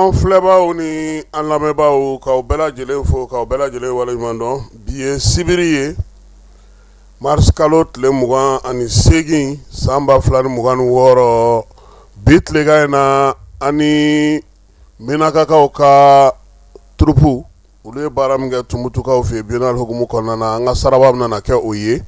An filɛbaaw ni an lamɛnbaaw k'aw bɛɛ lajɛlen fo k'aw bɛɛ lajɛlen waleɲuman dɔn bi ye sibiri ye mars kalo tile 28 san 2026 bi tilegan in na ani minakakaw ka turupu olu ye baara min kɛ Tumutukaw fɛ biennale hukumu kɔnɔna na an ka saraba bɛna kɛ o ye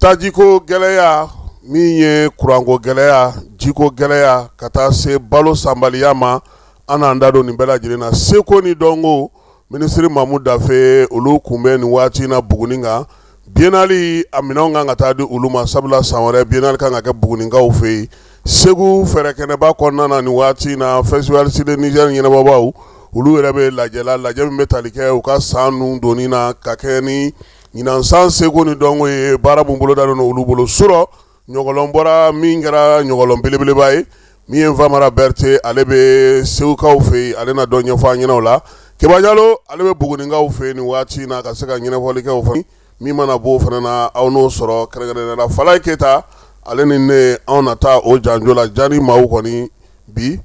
tajiko gɛlɛya min ye kuranko gɛlɛya jiko gɛlɛya ka taa se balo sanbaliya ma an n'an da don nin bɛɛ lajɛlen na seko ni dɔnko minisiri Mamu Dafe olu kunbɛn nin waati na Buguni kan biennale a minɛnw kan ka taa di olu ma sabula san wɛrɛ biennale kan ka kɛ Bugunikaw fɛ yen Segu fɛrɛkɛnɛba kɔnɔna na nin waati na festival Sud Niger ɲɛnabɔbaw olu yɛrɛ bɛ lajɛ min bɛ tali kɛ u ka san nun donni na ka kɛ ni ɲinan san seko ni dɔnko ye baara mun bolo dalen olu bolo surɔ ɲɔgɔlɔn bɔra min kɛra ɲɔgɔlɔn belebeleba ye min ye Famara Berete ale bɛ Segukaw fɛ yen ale na dɔ ɲɛfɔ an ɲɛna o la Keba Jalo ale bɛ Bugunikaw fɛ yen nin waati na ka se ka ɲɛnɛfɔli kɛ o fana min mana bɔ o fana na aw n'o sɔrɔ kɛrɛnkɛrɛnnenya la Falaye Keyita ale ni ne anw na taa o janjo la jani maaw kɔni bi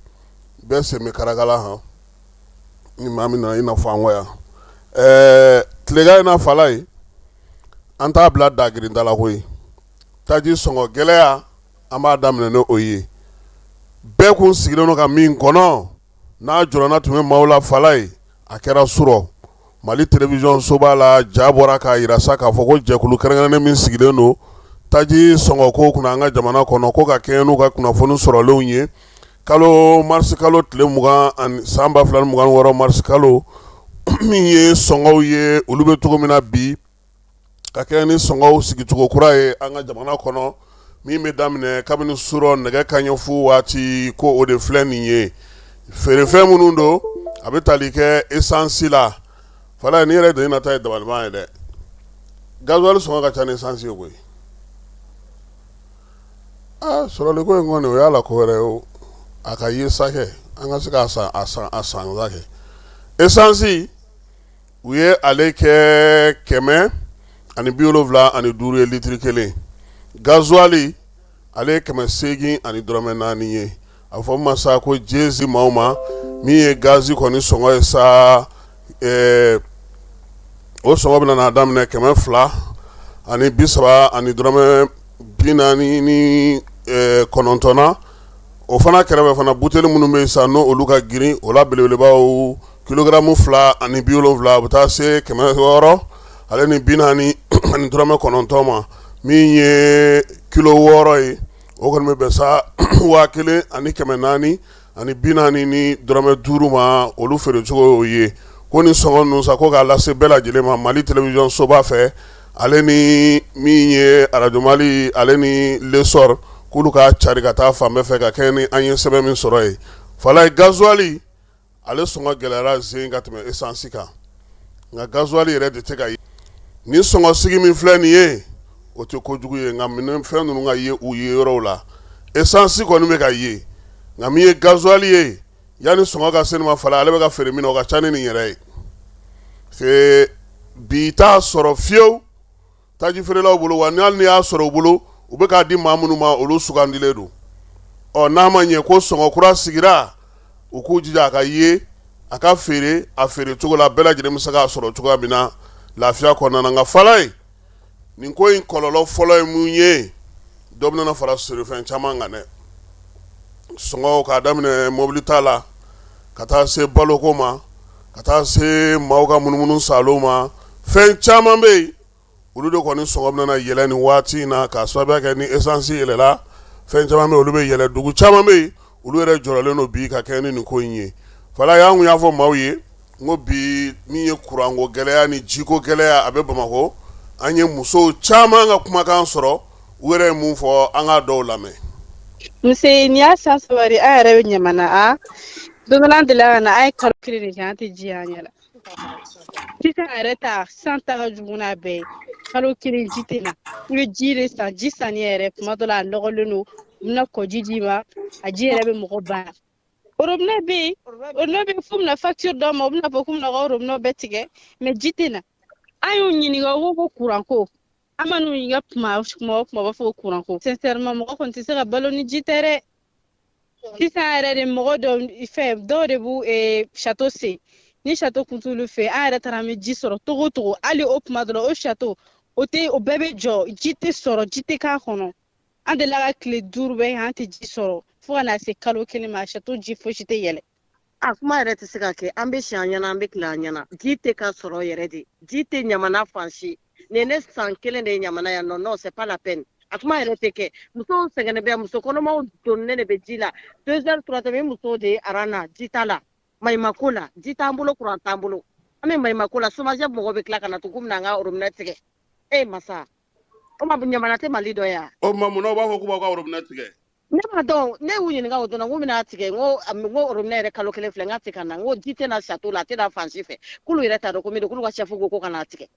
bɛɛ sen bɛ karakala han ni maa min nana i n'a fɔ an kɔ yan tilegan in na Falaye an t'a bila dagirinda la koyi taji sɔngɔ gɛlɛya an b'a daminɛ n'o ye bɛɛ kun sigilen don ka min kɔnɔ n'a jɔrɔna tun bɛ maaw la Falaye a kɛra surɔ Mali télévision so b'a la ja bɔra k'a yira sa k'a fɔ ko jɛkulu kɛrɛnkɛrɛnnen min sigilen don taji sɔngɔko kunna an ka jamana kɔnɔ ko ka kɛɲɛ n'u ka kunnafoni sɔrɔlenw ye mars kalo tile 20 san 2026 mars kalo min ye sɔngɔw ye olu bɛ cogo min na bi ka kɛ ni sɔngɔw sigicogo kura ye an ka jamana kɔnɔ min bɛ daminɛ kabini surɔ nɛgɛ kanɲɛ fu waati ko o de filɛ nin ye feerefɛn minnu don a bɛ tali kɛ essence la Falaye ni yɛrɛ de nata ye dabaliban ye dɛ gasoil sɔngɔ ka ca ni essence ye koyi sɔrɔliko in kɔni o y'a la ko wɛrɛ ye a ka ye sakɛ an ka se k'a san sakɛ essence u ye ale kɛ 175 ye litiri kelen gasoil ale ye 804 ye a fɔ masa ko jezi maaw ma min ye gazi kɔni sɔngɔ ye sa o sɔngɔ bɛna n'a daminɛ 240 na o fana kɛrɛfɛ fana buteli minnu bɛ yen sa n'o olu ka girin o la belebelebaw kilogramme 270 a bɛ taa se 600 ale ni 449 ma min ye kilo 6 ye o kɔni bɛ bɛn sa 1445 ma olu feere cogo ye ko ni sɔngɔ ninnu sa ko k'a lase bɛɛ lajɛlen ma Mali télévision soba fɛ ale ni min ye Radio Mali ale ni Lesor k'olu ka cari ka taa fan bɛɛ fɛ ka kɛ ni an ye sɛbɛn min sɔrɔ ye Falaye gasoil ale sɔngɔ gɛlɛyara zen ka tɛmɛ essence kan nka gasoil yɛrɛ de tɛ ka ye ni sɔngɔ sigi min filɛ nin ye o tɛ kojugu ye nka minɛnfɛn ninnu ka ye u ye yɔrɔw la essence kɔni bɛ ka ye nka min ye gasoil ye yanni sɔngɔ ka se nin ma Falaye ale bɛ ka feere min na o ka ca ni nin yɛrɛ ye bi t'a sɔrɔ fiyewu taji feerelaw bolo wa hali ni y'a sɔrɔ u bolo u bɛ k'a di maa minnu ma olu sugandilen don n'a ma ɲɛ ko sɔngɔ kura sigira u k'u jija a ka ye a ka feere a feere cogo la bɛɛ lajɛlen bɛ se k'a sɔrɔ cogoya min na lafiya kɔnɔna na nka Falaye nin ko in kɔlɔlɔ fɔlɔ ye mun ye dɔ bɛna fara feerefɛn caman kan dɛ sɔngɔ k'a daminɛ mobili ta la ka taa se baloko ma ka taa se maaw ka munumunu salo ma fɛn caman bɛ yen olu de kɔni sɔngɔ bɛna yɛlɛ nin waati in na k'a sababuya kɛ ni essence yɛlɛla fɛn caman bɛ yen olu bɛ yɛlɛ dugu caman bɛ yen olu yɛrɛ jɔrɔlen don bi ka kɛ ni nin ko in ye Falaye an kun y'a fɔ maaw ye n ko bi min ye kuranko gɛlɛya ni jiko gɛlɛya a bɛ Bamakɔ an ye musow caman ka kumakan sɔrɔ u yɛrɛ ye mun fɔ an k'a dɔw lamɛn. Nse ni y'a san sabari an yɛrɛ bɛ ɲamana don dɔ la an delila ka na an ye kalo kelen de kɛ an tɛ ji an ɲɛ la sisan yɛrɛ ta san ta ka jugu n'a bɛɛ ye kalo kelen ji tɛ na i bɛ ji de san ji sanni yɛrɛ tuma dɔ la a nɔgɔlen don u bɛna kɔji d'i ma a ji yɛrɛ bɛ mɔgɔ banna robinet bɛ yen robinet bɛ yen f'u bɛna facture d'a ma u bɛna fɔ k'u bɛna ka robinet bɛɛ tigɛ mais ji tɛ na an y'u ɲininka u ko courant ko an ma n'u ɲininka kuma o kuma u b'a fɔ ko courant ko sincèrement mɔgɔ kɔni tɛ se ka balo ni ji tɛ dɛ sisan yɛrɛ de mɔgɔ dɔw de b'u château se ni château kun t'olu fɛ an yɛrɛ taara an bɛ ji sɔrɔ togo o togo hali o tuma dɔrɔn o château o bɛɛ bɛ jɔ ji tɛ sɔrɔ ji tɛ k'a kɔnɔ an delila ka tile 5 bɛɛ kɛ an tɛ ji sɔrɔ fo ka na se kalo 1 ma château ji fosi tɛ yɛlɛ. A kuma yɛrɛ tɛ se ka kɛ an bɛ si an ɲɛna an bɛ tila an ɲɛna ji tɛ ka sɔrɔ yɛrɛ de ji tɛ ɲamana fan si nin ne san 1 de ye ɲamana yan nɔ non c'est pas la peine a kuma yɛrɛ tɛ kɛ musow sɛgɛnnen bɛ muso kɔnɔmaw donnen de bɛ ji la 2 heures 3 heures musow de ye aran na ji t'a la maɲumako la ji t'an bolo courant t'an bolo an bɛ maɲumako la SOMAGEP mɔgɔw bɛ tila ka na tugun an ka robinet tigɛ masa o ma ɲamana tɛ Mali dɔ ye wa o ma munna u b'a fɔ k'u b'aw ka robinet tigɛ ne m'a dɔn ne y'u ɲininka o donna n ko bɛna tigɛ n ko robinet yɛrɛ kalo 1 filɛ n ka tɛ ka na n ko ji tɛ na château la a tɛ na fan si fɛ k'olu yɛrɛ t'a dɔn ko min don k'olu ka chef ko ka n'a tigɛ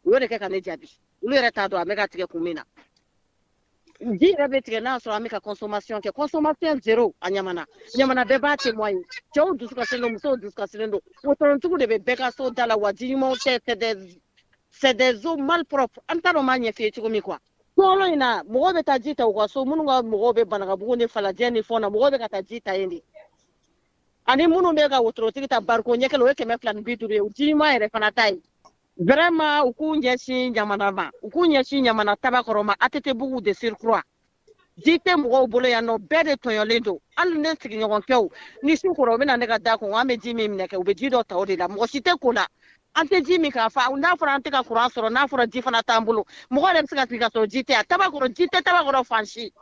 u y'o de kɛ ka ne jaabi olu yɛrɛ t'a dɔn an bɛ ka tigɛ kun min na ji yɛrɛ bɛ tigɛ n'a sɔrɔ an bɛ ka consommation kɛ consommation 0 a ɲamana bɛɛ b'a témoin cɛw dusu kasilen don musow dusu kasilen don wotorontigiw de bɛ bɛɛ ka so da la wa ji ɲumanw tɛ c'est des eaux malpropres an t'a dɔn m'a ɲɛf'i ye cogo min quoi Tɔɔrɔ in na mɔgɔw bɛ taa ji ta u ka so minnu ka mɔgɔw bɛ Banagabugu ni Falajɛ ni fɛnw na mɔgɔw bɛ ka taa ji ta yen de ani minnu bɛ ka wotorotigi ta bariko ɲɛ kelen o ye 250 ye o ji ɲuman yɛrɛ fana ta ye vraiment u k'u ɲɛsin ɲamana ma u k'u ɲɛsin ɲamana tabakɔrɔ ma ATT-bugu de surcroît ji tɛ mɔgɔw bolo yan nɔ bɛɛ de tɔɲɔlen don hali ne sigiɲɔgɔnkɛw ni su kora u bɛ na ne ka da kɔn an bɛ ji min minɛ kɛ u bɛ ji dɔ ta o de la mɔgɔ si tɛ ko la an tɛ ji min k'a fa n'a fɔra an tɛ ka courant sɔrɔ n'a fɔra ji fana t'an bolo mɔgɔ yɛrɛ bɛ se ka sigi ka sɔrɔ ji tɛ yan tabakɔrɔ ji tɛ tabakɔrɔ fan si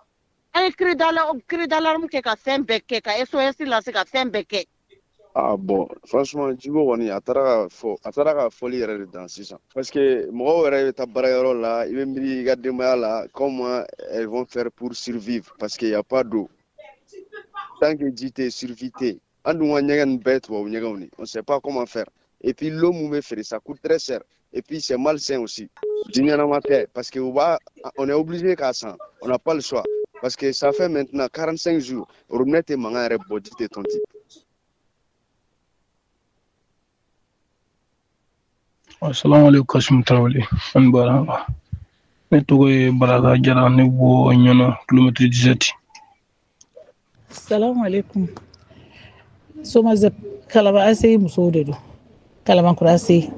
an ye cri d'alarme kɛ ka fɛn bɛɛ kɛ ka SOS lase ka fɛn bɛɛ kɛ. Bon franchement Djibo kɔni a taara ka fɔli yɛrɛ de dan sisan parce que mɔgɔw yɛrɛ bɛ taa baarayɔrɔ la i bɛ miiri i ka denbaya la comment elles vont faire pour survivre parce que y a pas d'eau tant que ji tɛ survie tɛ an dun ka ɲɛgɛn nin bɛɛ ye tubabu ɲɛgɛnw de on sait pas comment faire et puis l'eau mun bɛ feere ça coûte très cher et puis c'est malsain aussi ji ɲɛnama tɛ parce que on est obligé k'a san on n'a pas le choix parce que ça fait maintenant 45 jours robinet tɛ mankan yɛrɛ bɔ ji tɛ tonti. Assalamu alaikum Kasim Traoré an baraka ne tɔgɔ ye Baraka Jara ne bɔ Ɲɔnɔ kilomètre 17. Assalamu alaikum SOMAGEP Kalaba ase musow de don Kalabankura ase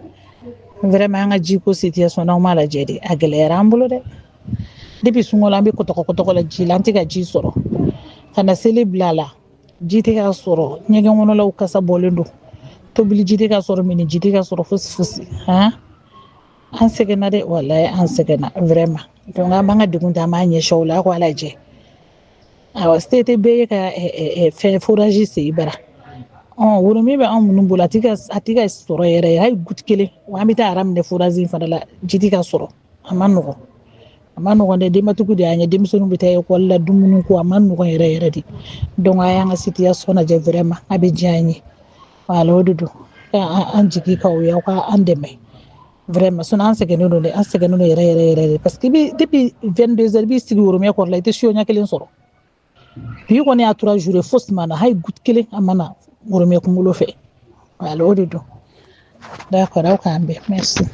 vraiment an ka jiko situation n'aw m'a lajɛ de a gɛlɛyara an bolo dɛ depuis sunkalo an bɛ kɔtɔkɔ la ji la an tɛ ka ji sɔrɔ ka na seli bila a la ji tɛ ka sɔrɔ ɲɛgɛn kɔnɔlaw kasa bɔlen don tobili ji tɛ ka sɔrɔ mini ji tɛ ka sɔrɔ fosi an sɛgɛnna dɛ walahi an sɛgɛnna vraiment donc an b'an ka degun ta an b'a ɲɛsin aw la a k'a lajɛ awɔ state bɛɛ ye ka fɛn forage sen i bara woro min bɛ anw minnu bolo a tɛ ka sɔrɔ yɛrɛ hali goutte kelen wa an bɛ taa ara minɛ forage in fana la ji tɛ ka sɔrɔ a ma nɔgɔn dɛ denbatigiw de y'an ye denmisɛnninw bɛ taa ekɔli la dumuni ko a ma nɔgɔn yɛrɛ de donc a y'an ka situation lajɛ vraiment a bɛ diya an ye wala o de don an jigi k'aw ye aw ka an dɛmɛ vraiment sinon an sɛgɛnnen don yɛrɛ de parce que depuis 22 heures i b'i sigi woromɛ kɔrɔ la i tɛ siyo ɲɛ kelen sɔrɔ bi kɔni y'a 3 jours fosi ma na hali goutte kelen a ma na woromɛ kunkolo fɛ wala o de don d'accord aw k'an bɛn merci.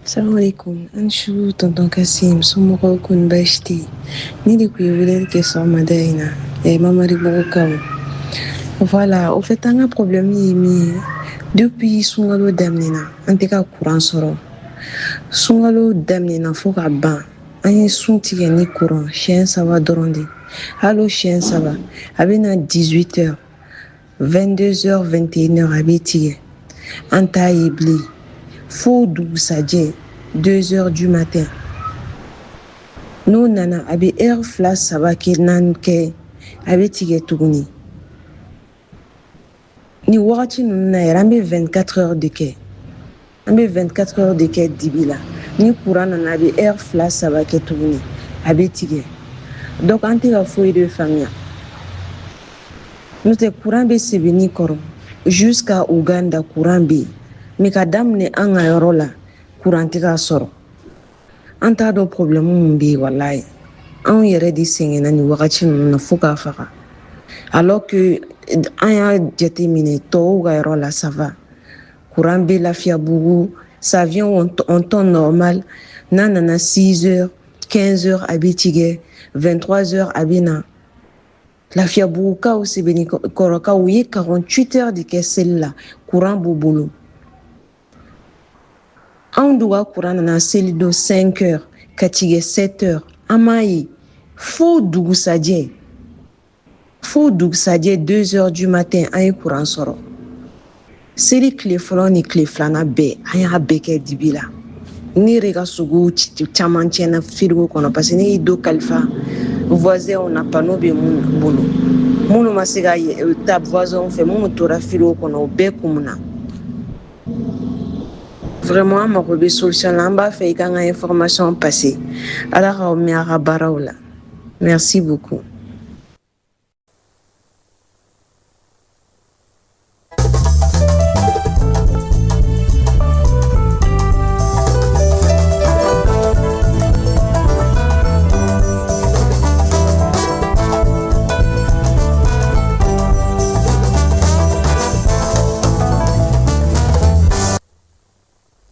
Assalamu alaikum an su tonton Kasim somɔgɔw kɔni baasi tɛ yen ne de kun ye weleli kɛ sɔgɔmada in na Mamari Bugukaw. Voilà, au fait an ka problème ye min ye depuis sunkalo daminɛna an tɛ ka courant sɔrɔ sunkalo daminɛna fo ka ban an ye sun tigɛ ni courant siɲɛ 3 dɔrɔn de hali o siɲɛ 3 a bɛ na 18 heures 22 heures 21 heures a bɛ tigɛ an t'a ye bilen fo dugusajɛ 2 heures du matin n'o nana a bɛ heure 2 3 kɛ 4 kɛ a bɛ tigɛ tuguni ni wagati ninnu na yɛrɛ an bɛ 24 heures de kɛ dibi la ni courant nana a bɛ heure 2 3 kɛ tuguni a bɛ tigɛ donc an tɛ ka foyi de faamuya n'o tɛ courant bɛ Sebeni kɔrɔ jusqu'à Uganda courant bɛ yen mais ka daminɛ an ka yɔrɔ la courant tɛ ka sɔrɔ an t'a dɔn problème min bɛ yen walayi anw yɛrɛ de sɛgɛnna ni wagati ninnu na fo k'a faga alors que an y'a jateminɛ tɔw ka yɔrɔ la ça va courant bɛ Lafiyabugu ça vient en temps normal n'a nana 6 heures 15 heures a bɛ tigɛ 23 heures a bɛ na Lafiya bugukaw sɛbɛnni kɔrɔkaw u ye 48 heures de kɛ seli la courant b'u bolo. Anw dun ka courant nana seli don 5 heures ka tigɛ 7 heures an m'a ye fo dugusajɛ 2 heures du matin an ye courant sɔrɔ. Seli tile fɔlɔ ni tile filanan bɛɛ an y'a bɛɛ kɛ dibi la. Ne yɛrɛ ka sogo caman tiɲɛna frigo kɔnɔ parce que ne y'i don kalifa voisins na panneau bɛ mun bolo. Minnu ma se ka ta voisins fɛ minnu tora frigo kɔnɔ o bɛɛ kumuna. Vraiment an mago bɛ solution la an b'a fɛ i ka n ka information passer Ala k'aw mɛn a ka baaraw la. Merci beaucoup.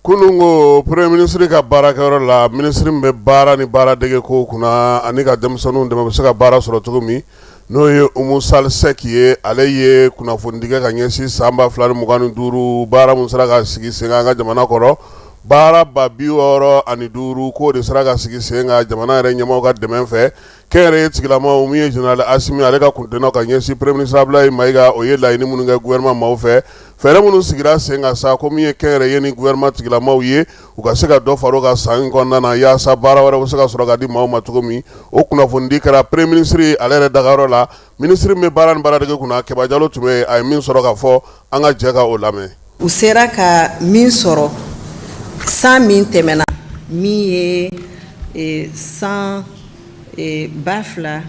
Kunungo Premier Ministre ka baarakɛyɔrɔ la ministre min bɛ baara ni baaradege ko kunna ani ka denmisɛnninw dɛmɛ bɛ se ka baara sɔrɔ cogo min n'o ye Umu Sal Sek ye ale ye kunnafoni di kɛ ka ɲɛsin san 2025 baara mun sera ka sigi sen kan an ka jamana kɔrɔ baara 65 k'o de sera ka sigi sen kan jamana yɛrɛ ɲɛmaaw ka dɛmɛ fɛ kɛnyɛrɛye tigilamaw min ye Général Asimi ale ka kuntennaw ka ɲɛsin Premier Ministre Abdoulaye Mayiga o ye laɲini minnu kɛ gouvernement maaw fɛ fɛɛrɛ minnu sigira sen kan sa ko min ye kɛnyɛrɛye ni gouvernement tigilamaw ye u ka se ka dɔ fara o ka san kɔnɔna na yaasa baara wɛrɛ bɛ se ka sɔrɔ ka di maaw ma cogo min o kunnafoni di kɛra Premier Ministre ale yɛrɛ dagayɔrɔ la ministre min bɛ baara ni baaradege kunna Keba Jalo tun bɛ a ye min sɔrɔ ka fɔ an ka jɛ ka o lamɛn. U sera ka min sɔrɔ san min tɛmɛna min ye san 2025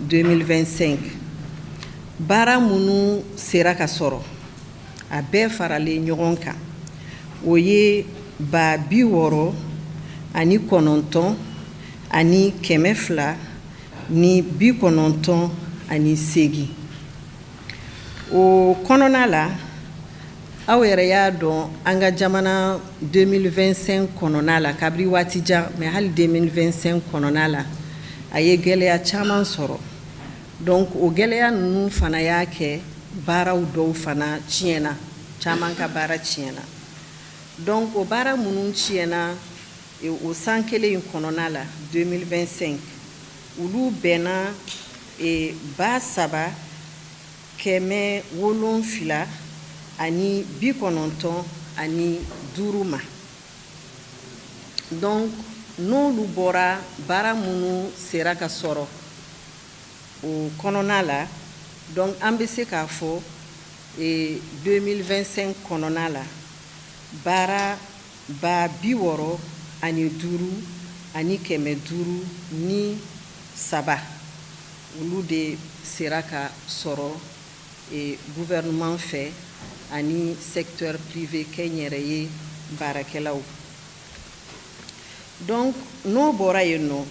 2025 baara minnu sera ka sɔrɔ a bɛɛ faralen ɲɔgɔn kan o ye 69 ani 298 o kɔnɔna la aw yɛrɛ y'a dɔn an ka jamana 2025 kɔnɔna la kabiri waati jan mais hali 2025 kɔnɔna la a ye gɛlɛya caman sɔrɔ donc o gɛlɛya ninnu fana y'a kɛ baaraw dɔw fana tiɲɛna caman ka baara tiɲɛna donc o baara minnu tiɲɛna o san kelen in kɔnɔna la 2025 olu bɛnna 3,795 ma donc n'olu bɔra baara minnu sera ka sɔrɔ o kɔnɔna la donc an bɛ se k'a fɔ 2025 kɔnɔna la baara 65,503 olu de sera ka sɔrɔ gouvernement fɛ ani secteur privé kɛnyɛrɛye baarakɛlaw donc n'o bɔra yen nɔ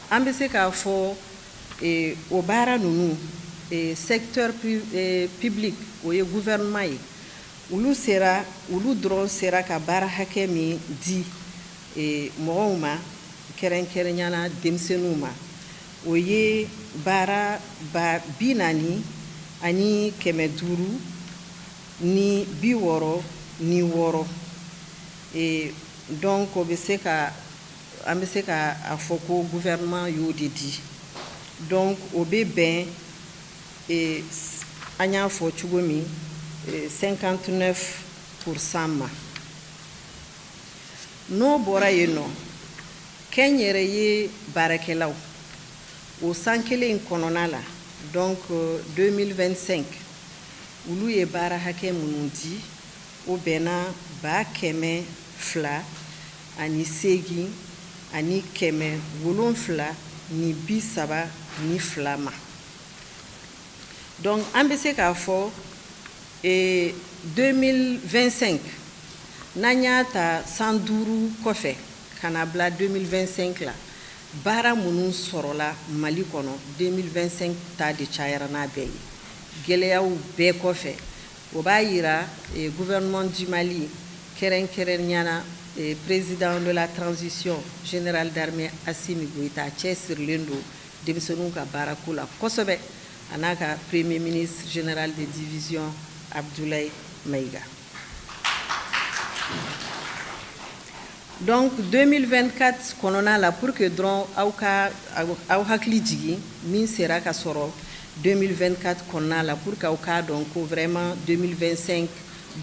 an bɛ se k'a fɔ o baara ninnu secteur public o ye gouvernement ye olu dɔrɔn sera ka baara hakɛ min di mɔgɔw ma kɛrɛnkɛrɛnyana denmisɛnninw ma o ye baara 40,500 ni 66 donc o bɛ se ka an bɛ se ka a fɔ ko gouvernement y'o de di donc o bɛ bɛn an y'a fɔ cogo min 59% ma n'o bɔra yen nɔ kɛnyɛrɛye baarakɛlaw o san kelen in kɔnɔna la donc 2025 olu ye baara hakɛ minnu di o bɛnna 2,732 ma donc an bɛ se k'a fɔ 2025 n'an y'a ta san 5 kɔfɛ ka na bila 2025 la baara minnu sɔrɔla Mali kɔnɔ 2025 ta de cayara n'a bɛɛ ye gɛlɛyaw bɛɛ kɔfɛ o b'a yira gouvernement du Mali kɛrɛnkɛrɛnyana président de la transition général d'armée Assimi Goïta cɛsirilen don denmisɛnninw ka baarako la kosɛbɛ a n'a ka premier ministre général de division Abdoulaye Maïga. Donc 2024 kɔnɔna la pour que dɔrɔn aw hakili jigin min sera ka sɔrɔ 2024 kɔnɔna la pour que aw k'a dɔn ko vraiment 2025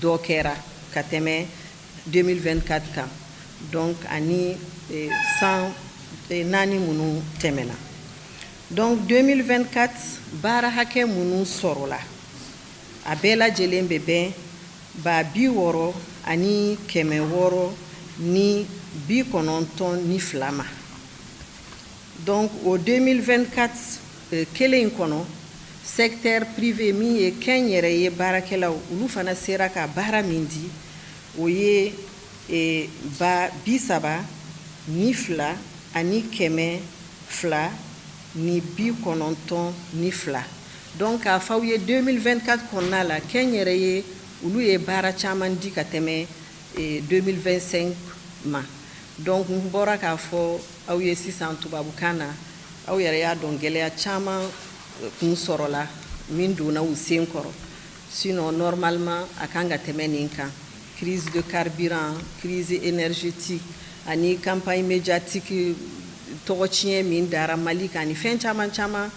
dɔ kɛra ka tɛmɛ 2024 kan. Donc ani 104 minnu tɛmɛna. Donc 2024 baara hakɛ minnu sɔrɔla a bɛɛ lajɛlen bɛ bɛn 60,692 ma. Donc au 2024 kelen kɔnɔ secteur privé min ye kɛnyɛrɛye baarakɛlaw olu fana sera ka baara min di o ye 32,292. Donc k'a fɔ aw ye 2024 kɔnɔna la kɛnyɛrɛye olu ye baara caman di ka tɛmɛ 2025 ma. Donc n bɔra k'a fɔ aw ye sisan tubabukan na aw yɛrɛ y'a dɔn gɛlɛya caman kun sɔrɔla min donna u sen kɔrɔ. Sinon normalement a kan ka tɛmɛ nin kan. Crise de carburant, crise énergétique, ani campagne médiatique tɔgɔ tiɲɛ min dara Mali kan ni fɛn caman caman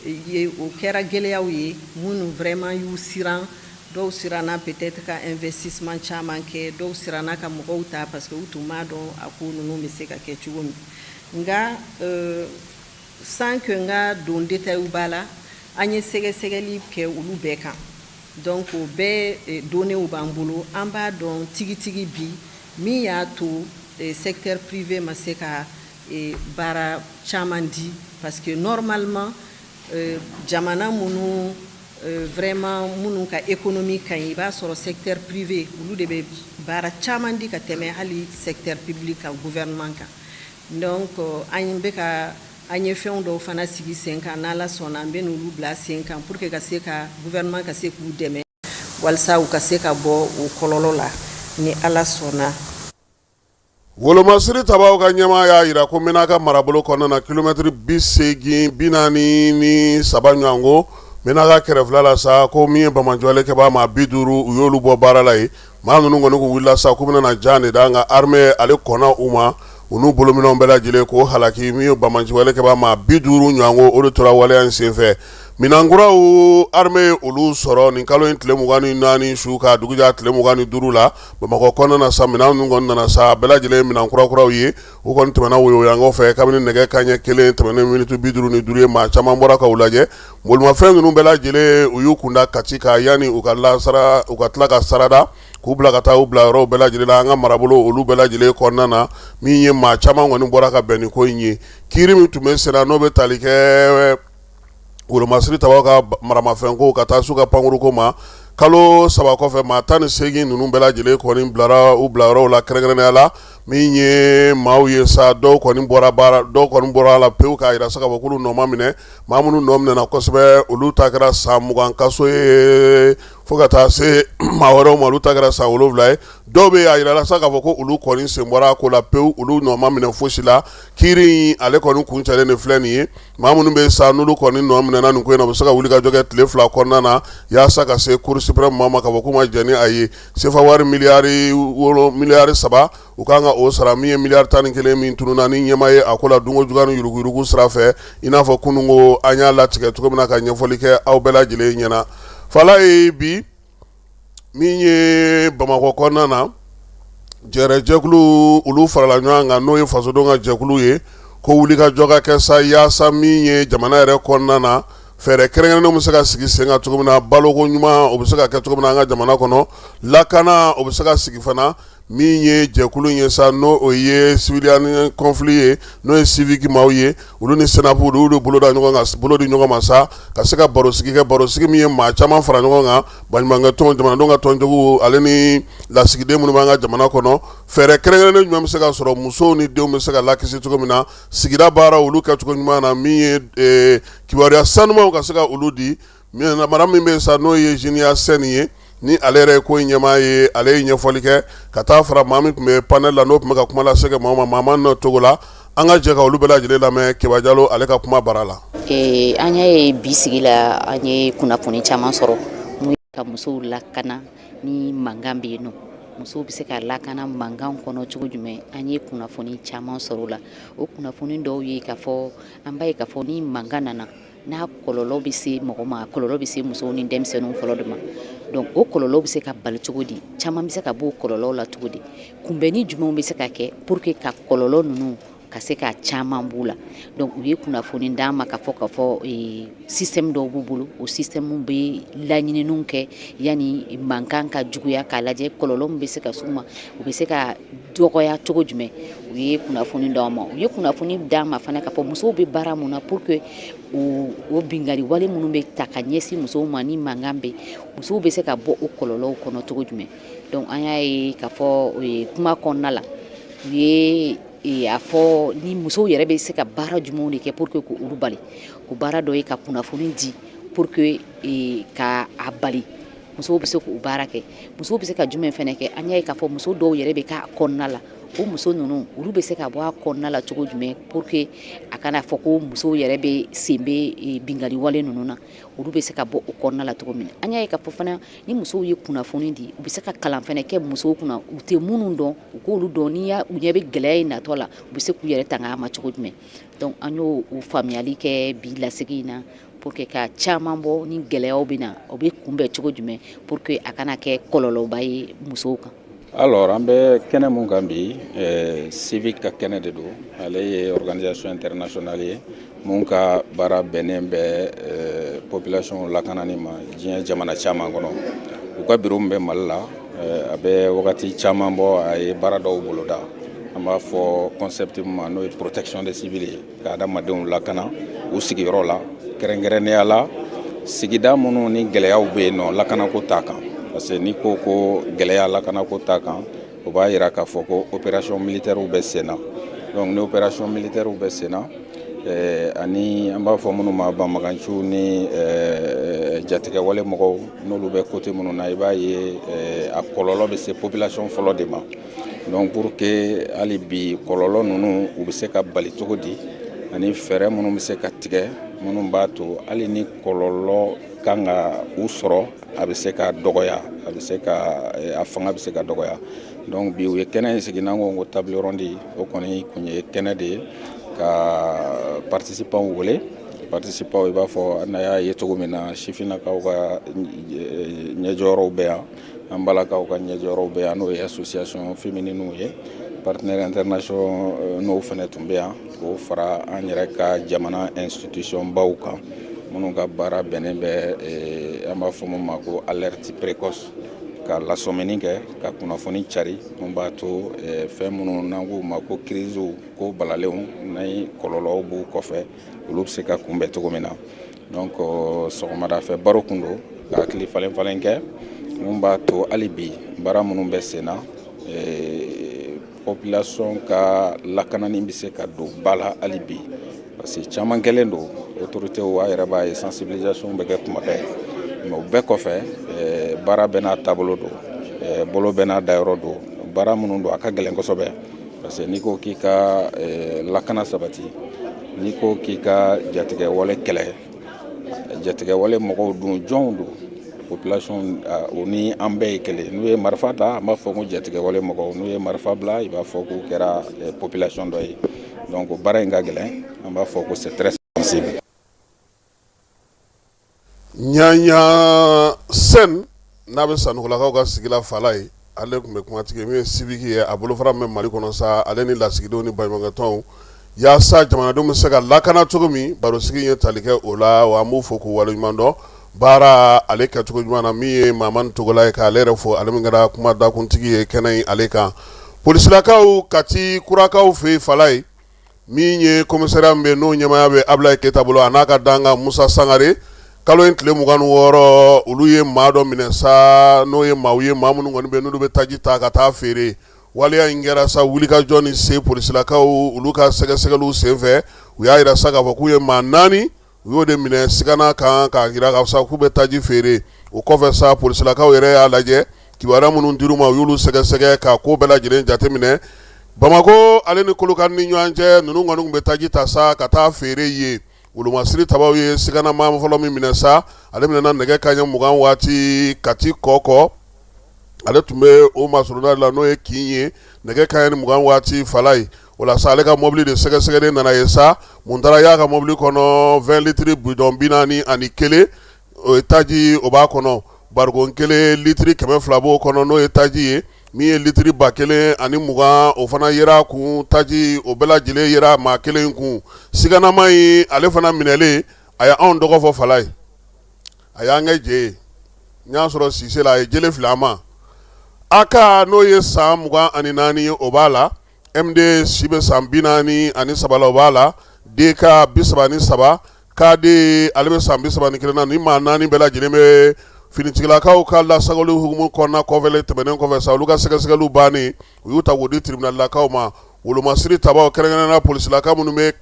ye o kɛra gɛlɛyaw ye minnu vraiment y'u siran. Dɔw siranna peut-être ka investissement caman kɛ, dɔw siranna ka mɔgɔw ta parce que u tun m'a dɔn a ko ninnu bɛ se ka kɛ cogo min. Nka sans que n ka don détail b'a la, an ye sɛgɛsɛgɛli kɛ olu bɛɛ kan. Donc o bɛɛ données b'an bolo, an b'a dɔn tigitigi bi min y'a to secteur privé ma se ka baara caman di parce que normalement jamana minnu vraiment minnu ka économie ka ɲi i b'a sɔrɔ secteur privé olu de bɛ baara caman di ka tɛmɛ hali secteur public kan gouvernement kan. Donc an bɛ ka an ye fɛnw dɔw fana sigi sen kan n'Ala sɔnna an bɛ n'olu bila sen kan pour que ka se ka gouvernement ka se k'u dɛmɛ walasa u ka se ka bɔ o kɔlɔlɔ la ni Ala sɔnna. Wolomasiri tabaw ka ɲɛmaa y'a yira ko Mena ka marabolo kɔnɔna na kilomɛtiri 83 ɲɔgɔn ko Mena ka kɛrɛfɛla la sa ko min ye Bamajɔle kɛbaa ma 50 u y'olu bɔ baara la ye. Maa ninnu kɔni k'u wulila sa k'u bɛna jan de da nka armée ale kɔnna u ma u n'u bolominɛnw bɛɛ lajɛlen k'o halaki min ye Bamajɔle kɛbaa ma 50 ɲɔgɔn ko o de tora waleya in senfɛ. Minankuraw armée olu sɔrɔ nin kalo in tile 24 su ka duguja tile 25 la Bamakɔ kɔnɔna na sa minɛn ninnu kɔni nana sa bɛɛ lajɛlen minankuraw ye u kɔni tɛmɛna woyoyangaw fɛ kabini nɛgɛ kanɲɛ 1 tɛmɛnen minute 55 ye maa caman bɔra ka u lajɛ bolimafɛn ninnu bɛɛ lajɛlen u y'u kunda kati ka yani u ka tila ka sarada k'u bila ka taa u bila yɔrɔw bɛɛ lajɛlen la an ka marabolo olu bɛɛ lajɛlen kɔnɔna na min ye maa caman kɔni bɔra ka bɛn ni ko in ye kiiri min tun bɛ senna n'o bɛ tali kɛ Wolomasiri tabaw ka maramafɛnko ka taa su ka pankuruko ma kalo 3 kɔfɛ maa 18 ninnu bɛɛ lajɛlen kɔni bilara u bila yɔrɔw la kɛrɛnkɛrɛnnenya la min ye maaw ye sa dɔw kɔni bɔra la pewu k'a yira sa ka fɔ k'olu nɔ ma minɛ maa minnu nɔ minɛna kosɛbɛ olu ta kɛra san 20 kaso ye fo ka taa se maa wɛrɛw ma olu ta kɛra san 7 ye dɔw bɛ a yira sa k'a fɔ ko olu kɔni sen bɔra ko la pewu olu nɔ ma minɛ fosi la kiiri ale kɔni kuncɛlen de filɛ nin ye maa minnu bɛ sa n'olu kɔni nɔ minɛna nin ko in na u bɛ se ka wuli ka jɔ kɛ tile 2 kɔnɔna na yaasa ka se Cour suprême ma k'a fɔ k'u ma jɛn ni a ye sefa wari miliyari 3 u kan ka o sara min ye miliyari 11 min tununna ni ɲɛma ye a ko la dunko juguya ni yuruguyurugu sira fɛ i n'a fɔ kununko an y'a latigɛ cogo min na ka ɲɛfɔli kɛ aw bɛɛ lajɛlen ɲɛna fala ye bi min ye Bamakɔ kɔnɔna na jɛrɛjɛkulu olu farala ɲɔgɔn kan n'o ye fasodenw ka jɛkulu ye ko wuli ka jɔ ka kɛ sa yaasa min ye jamana yɛrɛ kɔnɔna na fɛɛrɛ kɛrɛnkɛrɛnnenw bɛ se ka sigi sen kan cogo min na baloko ɲuman o bɛ se ka kɛ cogo min na an ka jamana kɔnɔ lakana o bɛ se ka sigi fana min ye jɛkulu ye sa n'o o ye civilian conflit ye n'o ye civique maaw ye olu ni senapu olu de bolo di ɲɔgɔn ma sa ka se ka barosigi kɛ barosigi min ye maa caman fara ɲɔgɔn kan baɲumankɛ tɔn jamanadenw ka tɔnjugu ale ni lasigiden minnu b'an ka jamana kɔnɔ fɛɛrɛ kɛrɛnkɛrɛnnen jumɛn bɛ se ka sɔrɔ musow ni denw bɛ se ka lakisi cogo min na sigida baara olu kɛcogo ɲuman na min ye kibaruya sanumanw ka se ka olu di mara min bɛ sa n'o ye Jiniya Sɛni ye ni ale yɛrɛ ye ko in ɲɛmaa ye ale ye ɲɛfɔli kɛ ka taa fara maa min tun bɛ panel la n'o tun bɛ ka kuma lase kɛ maa ma n'o cogo la an ka jɛ ka olu bɛɛ lajɛlen lamɛn Keba Jalo ale ka kuma bara la. An ye bi sigi la an ye kunnafoni caman sɔrɔ mun ka musow lakana ni mankan bɛ yen nɔ. Musow bɛ se ka lakana mankan kɔnɔ cogo jumɛn an ye kunnafoni caman sɔrɔ la. O kunnafoni dɔw ye k'a fɔ an b'a ye k'a fɔ ni mankan nana n'a kɔlɔlɔ bɛ se mɔgɔ ma, kɔlɔlɔ bɛ se musow ni denmisɛnninw fɔlɔ de ma. Donc o kɔlɔlɔ bɛ se ka bali cogo di? Caman bɛ se ka bɔ o kɔlɔlɔw la cogo di? Kunbɛnni jumɛnw bɛ se ka kɛ pour que ka kɔlɔlɔ ninnu ka se ka caman b'u la. Donc u ye kunnafoni d'an ma k'a fɔ système dɔw b'u bolo, o système bɛ laɲiniw kɛ yani mankan ka juguya k'a lajɛ kɔlɔlɔ min bɛ se ka s'u ma, u bɛ se ka dɔgɔya cogo jumɛn? U ye kunnafoni d'an ma. U ye kunnafoni d'an ma fana k'a fɔ musow bɛ baara mun na pour que o bingani wale minnu bɛ ta ka ɲɛsin musow ma ni mankan bɛ, musow bɛ se ka bɔ o kɔlɔlɔw kɔnɔ cogo jumɛn? Donc an y'a ye k'a fɔ kuma kɔnɔna la u ye a fɔ ni musow yɛrɛ bɛ se ka baara jumɛnw de kɛ pour que k'olu bali. O baara dɔ ye ka kunnafoni di pour que ka a bali. Musow bɛ se k'o baara kɛ. Musow bɛ se ka jumɛn fɛnɛ kɛ? An y'a ye k'a fɔ muso dɔw yɛrɛ bɛ k'a kɔnɔna la. O muso ninnu olu bɛ se ka bɔ a kɔnɔna la cogo jumɛn pour que a kana fɔ ko musow yɛrɛ bɛ sen bɛ bingani wale ninnu na. Olu bɛ se ka bɔ o kɔnɔna la cogo min na. An y'a ye k'a fɔ fana ni musow ye kunnafoni di u bɛ se ka kalan fɛnɛ kɛ musow kunna. U tɛ minnu dɔn u k'olu dɔn n'i u ɲɛ bɛ gɛlɛya in natɔ la u bɛ se k'u yɛrɛ tanga a ma cogo jumɛn? Donc an y'o faamuyali kɛ bi lasigi in na pour que ka caman bɔ ni gɛlɛyaw bɛ na o bɛ kunbɛn cogo jumɛn pour que a kana kɛ kɔlɔlɔba ye musow kan. Alors an bɛ kɛnɛ mun kan bi civic ka kɛnɛ de don, ale ye organisation internationale ye mun ka baara bɛnnen bɛ population lakanani ma diɲɛ jamana caman kɔnɔ. U ka bureau min bɛ Mali la a bɛ wagati caman bɔ a ye baara dɔw boloda. An b'a fɔ concept min ma n'o ye protection des civils ye ka adamadenw lakana u sigiyɔrɔ la kɛrɛnkɛrɛnnenya la sigida minnu ni gɛlɛyaw bɛ yen nɔ lakanako t'a kan. Parce que n'i ko ko gɛlɛya lakanako t'a kan o b'a jira k'a fɔ ko opération militaire bɛ sen na. Donc ni opération militaire bɛ sen na ani an b'a fɔ minnu ma banbaganciw ni jatigɛwale mɔgɔw n'olu bɛ côté minnu na i b'a ye a kɔlɔlɔ bɛ se population fɔlɔ de ma. Donc pour que hali bi kɔlɔlɔ ninnu u bɛ se ka bali cogo di ani fɛɛrɛ minnu bɛ se ka tigɛ minnu b'a to hali ni kɔlɔlɔ kan ka u sɔrɔ a bɛ se ka dɔgɔya, a bɛ se ka a fanga bɛ se ka dɔgɔya. Donc bi u ye kɛnɛ in sigi n'an ko table ronde o kɔni kun ye kɛnɛ de ye ka participants wele. Participants i b'a fɔ n'a y'a ye cogo min na sifinnakaw ka ɲɛjɔyɔrɔw bɛ yan, an balakaw ka ɲɛjɔyɔrɔw bɛ yan n'o ye association féminines ye, partenaires internationaux n'o fana tun bɛ yan k'o fara an yɛrɛ ka jamana institution baw kan minnu ka baara bɛnnen bɛ an b'a fɔ min ma ko alerte précoce ka lasɔmini kɛ ka kunnafoni cari mun b'a to fɛn minnu n'an k'u ma ko crise ko balalenw ni kɔlɔlɔw b'u kɔfɛ olu bɛ se ka kunbɛn cogo min na. Donc sɔgɔmada fɛ baro kun don ka hakili falen falen kɛ mun b'a to hali bi baara minnu bɛ sen na population ka lakanani bɛ se ka don ba la hali bi parce que caman kɛlen don autorités a yɛrɛ b'a ye sensibilisation bɛ kɛ tuma bɛɛ mais o bɛɛ kɔfɛ baara bɛɛ n'a taabolo don bolo bɛɛ n'a dayɔrɔ don baara minnu don a ka gɛlɛn kosɛbɛ parce que n'i ko k'i ka lakana sabati n'i ko k'i ka jatigɛwale kɛlɛ jatigɛwale mɔgɔw dun jɔnw don population o ni an bɛɛ ye kelen n'u ye marifa ta an b'a fɔ ko jatigɛwale mɔgɔw n'u ye marifa bila i b'a fɔ k'u kɛra population dɔ ye donc baara in ka gɛlɛn an b'a fɔ ko c'est très sensible. Ɲaɲa Sen n'a bɛ Sanukulakaw ka sigila Fala ye ale tun bɛ kumatigi min ye civique ye a bolofara min bɛ Mali kɔnɔ sa ale ni lasigidenw ni baɲumankɛtɔnw yaasa jamanadenw bɛ se ka lakana cogo min barosigi ye tali kɛ o la wa an b'u fɔ k'u waleɲuman dɔn baara ale kɛcogo ɲuman na min ye Mamani Togola ye k'ale yɛrɛ fɔ ale min kɛra kuma dakuntigi ye kɛnɛ in ale kan. Polisilakaw Kati Kurakaw fɛ Fala ye min ye commissariat min bɛ n'o ɲɛmaya bɛ Ablaye Keyita bolo a n'a ka danga Musa Sangare kalo in tile 26 olu ye maa dɔ minɛ sa n'o ye maaw ye maa minnu kɔni bɛ n'olu bɛ taji ta ka taa feere waleya in kɛra sa wulikajɔ ni se polisilakaw olu ka sɛgɛsɛgɛliw senfɛ u y'a jira sa k'a fɔ k'u ye maa 4 u y'o de minɛ sigana kan k'a jira k'a fɔ k'u bɛ taji feere o kɔfɛ sa polisilakaw yɛrɛ y'a lajɛ kibaruya minnu dir'u ma u y'olu sɛgɛsɛgɛ ka ko bɛɛ lajɛlen jateminɛ Bamako ale ni Kolokani ni ɲɔgɔn cɛ ninnu kɔni tun bɛ taji ta sa ka taa feere ye wolomasiri tabaw ye siganama fɔlɔ min minɛ sa ale minɛna nɛgɛ kanɲɛ 20 waati Kati kɔkɔ ale tun bɛ o masuruna la n'o ye kin ye nɛgɛ kanɲɛ 20 waati Falaye o la sa ale ka mobili de sɛgɛsɛgɛlen nana ye sa mun taara y'a ka mobili kɔnɔ 20 litiri bidon 41 o ye taji o b'a kɔnɔ barigon kelen litiri 200 b'o kɔnɔ n'o ye taji ye min ye litiri 1020 o fana yera kun taji o bɛɛ lajɛlen yera maa kelen kun siganama in ale fana minɛlen a ye anw dɔgɔ fɔ Falaye a y'an kɛ je ye n y'a sɔrɔ Sise la a ye jele fili an ma AK n'o ye san 24 ye o b'a la MD si bɛ san 43 la o b'a la DK 33 KD ale bɛ san 31 na ni maa naani bɛɛ lajɛlen bɛ finitigilakaw ka lasagoli hukumu kɔnɔna kɔfɛle tɛmɛnen kɔfɛ sa olu ka sɛgɛsɛgɛliw bannen u y'u ta wodi tribunalakaw ma wolomasiri tabaw kɛrɛnkɛrɛnnena polisilaka minnu bɛ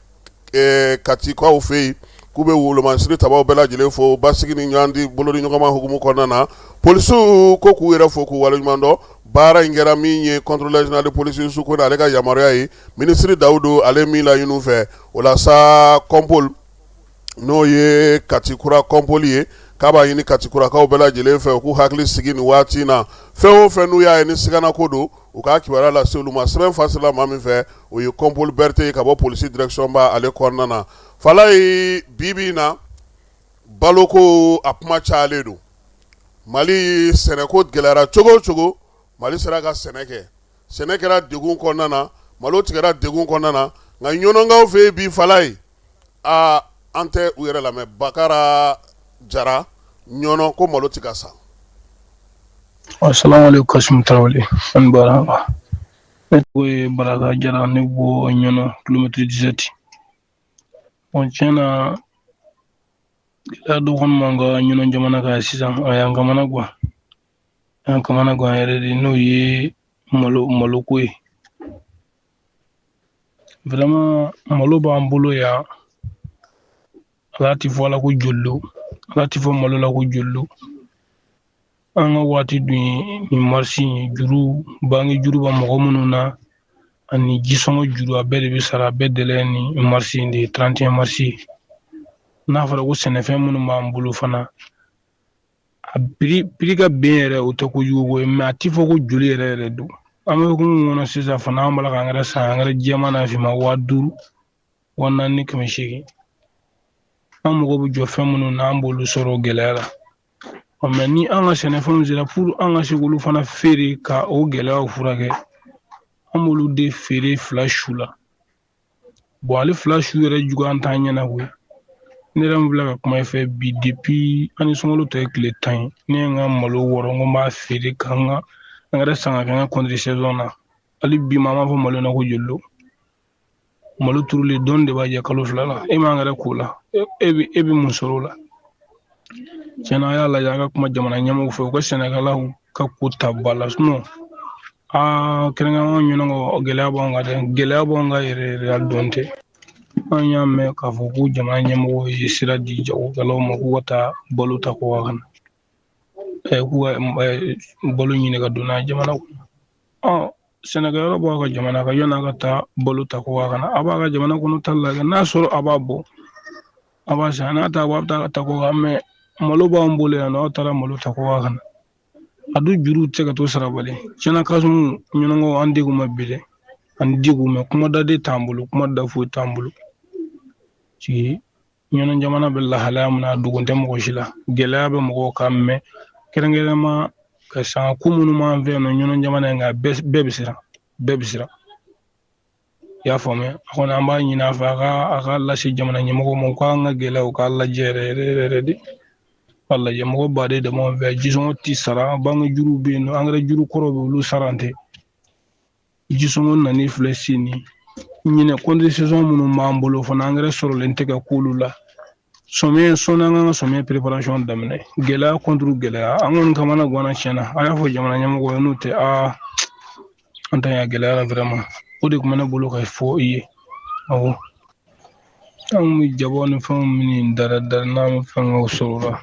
Kati kaw fɛ yen k'u bɛ wolomasiri tabaw bɛɛ lajɛlen fo basigi ni ɲɔgɔn di bolo ni ɲɔgɔnma hukumu kɔnɔna na polisiw ko k'u yɛrɛ fo k'u waleɲuman dɔn baara in kɛra min ye contrôleur général de police su ko ale ka yamaruya ye ministre Dawudu ale min laɲini fɛ o la sa Kɔnpol n'o ye Kati kura Kɔnpol ye k'a b'a ɲini Kati kurakaw bɛɛ lajɛlen fɛ u k'u hakili sigi nin waati in na fɛn o fɛn n'u y'a ye ni sigana ko don u k'a kibaruya lase olu ma sɛbɛn fasila maa min fɛ o ye Kɔnpol Berete ye ka bɔ polisi direction ba ale kɔnɔna na Falaye bibi in na baloko a kuma cayalen don Mali sɛnɛko gɛlɛyara cogo o cogo Mali sera ka sɛnɛ kɛ sɛnɛ kɛra degun kɔnɔna na malo tigɛra degun kɔnɔna na nka ɲɔnɔnkaw fɛ yen bi Falaye an tɛ u yɛrɛ lamɛn Bakara Jara ɲɔnɔ ko malo ti ka sa. Assalamu alaikum Kasum Tarawele an baraka ne tɔgɔ ye Baraka Jara ne bɔ ɲɔnɔ kilomètre 17 bon tiɲɛna gɛlɛya dɔ kɔni man ka ɲɔnɔ jamana kan sisan a y'an kamana gan yɛrɛ de n'o ye malo ko ye vraiment malo b'an bolo yan ala ti fɔ ala ko joli don ala ti fɔ malo la ko joli don an ka waati dun ye nin marisi ye juru bange juru ba mɔgɔ minnu na ani jisɔngɔ juru a bɛɛ de bɛ sara a bɛɛ dɛlɛ ni marisi de 31 marisi n'a fɔra ko sɛnɛfɛn minnu b'an bolo fana a prix ka ben yɛrɛ o tɛ kojugu ko ye mais a ti fɔ ko joli yɛrɛ don an bɛ hukumu kɔnɔ sisan fana an bala ka angɛrɛ san angɛrɛ jɛman na finma 5000 1400 ni 800 an mago bɛ jɔ fɛn minnu na an b'olu sɔrɔ gɛlɛya la mais ni an ka sɛnɛfɛnw sera pour an ka se k'olu fana feere ka o gɛlɛyaw furakɛ an b'olu de feere fila su la bon ale fila su yɛrɛ jugu an t'an ɲɛna koyi ne yɛrɛ min filɛ ka kuma i fɛ bi depuis an ni sunkalo tɔ ye tile 10 ye ne ye n ka malo wɔrɔ n ko n b'a feere ka n ka angɛrɛ san ka kɛ n ka contre saison na hali bi ma an b'a fɔ malo na ko joli don malo turulen dɔɔni de b'a jɛ kalo 2 la e ma angɛrɛ k'o la e bɛ mun sɔrɔ o la tiɲɛna a y'a lajɛ an ka kuma jamana ɲɛmɔgɔw fɛ u ka sɛnɛkɛlaw ka ko ta ba la sinon kɛrɛnkɛrɛnnenya ɲɔnɔ gɛlɛya b'an kan dɛ gɛlɛya b'an kan yɛrɛ a dɔn tɛ an y'a mɛn k'a fɔ ko jamana ɲɛmɔgɔw ye sira di jagokɛlaw ma k'u ka taa balo ta ko kan k'u ka balo ɲini ka don n'a jamana kɔnɔ sɛnɛkɛyɔrɔ b'a ka jamana ka yan'a ka taa balo ta ko kan a b'a ka jamana kɔnɔ ta lajɛ n'a sɔrɔ a b'a bɔ a b'a san n'a ta a bɛ taa ta ko kan mais malo b'an bolo yan n'aw taara malo ta ko kan a dun juru tɛ ka to sarabali tiɲɛna Kasumu ɲɔnɔnkaw an degun ma bi dɛ an degun mais kuma da de t'an bolo kuma da foyi t'an bolo ci ɲɔnɔ jamana bɛ lahalaya min na a dogon tɛ mɔgɔ si la gɛlɛya bɛ mɔgɔw kan mais kɛrɛnkɛrɛnnema ka sanga ko minnu b'an fɛ yan nɔ ɲɔnɔ jamana in kan bɛɛ bɛ siran i y'a faamuya a kɔni an b'a ɲini a fɛ a ka lase jamana ɲɛmɔgɔw ma u k'an ka gɛlɛya u k'a lajɛ yɛrɛ de a lajɛ mɔgɔ baden de b'an fɛ jisɔngɔ tɛ sara bange juru bɛ yen nɔ angɛrɛ juru kɔrɔ bɛ olu sara tɛ jisɔngɔ nani filɛ sini ɲinɛ contre saison minnu b'an bolo fana angɛrɛ sɔrɔlen tɛ ka k'olu la sɔmiyɛ sɔnni an ka sɔmiyɛ préparation daminɛ gɛlɛya contre gɛlɛya an kɔni kamana ganna tiɲɛna a y'a fɔ jamana ɲɛmɔgɔw ye n'o tɛ an ta y'a gɛlɛya la vraiment o de tun bɛ ne bolo ka fɔ i ye awɔ an bɛ jaba ni fɛnw minɛ dara n'an bɛ fɛn sɔrɔ la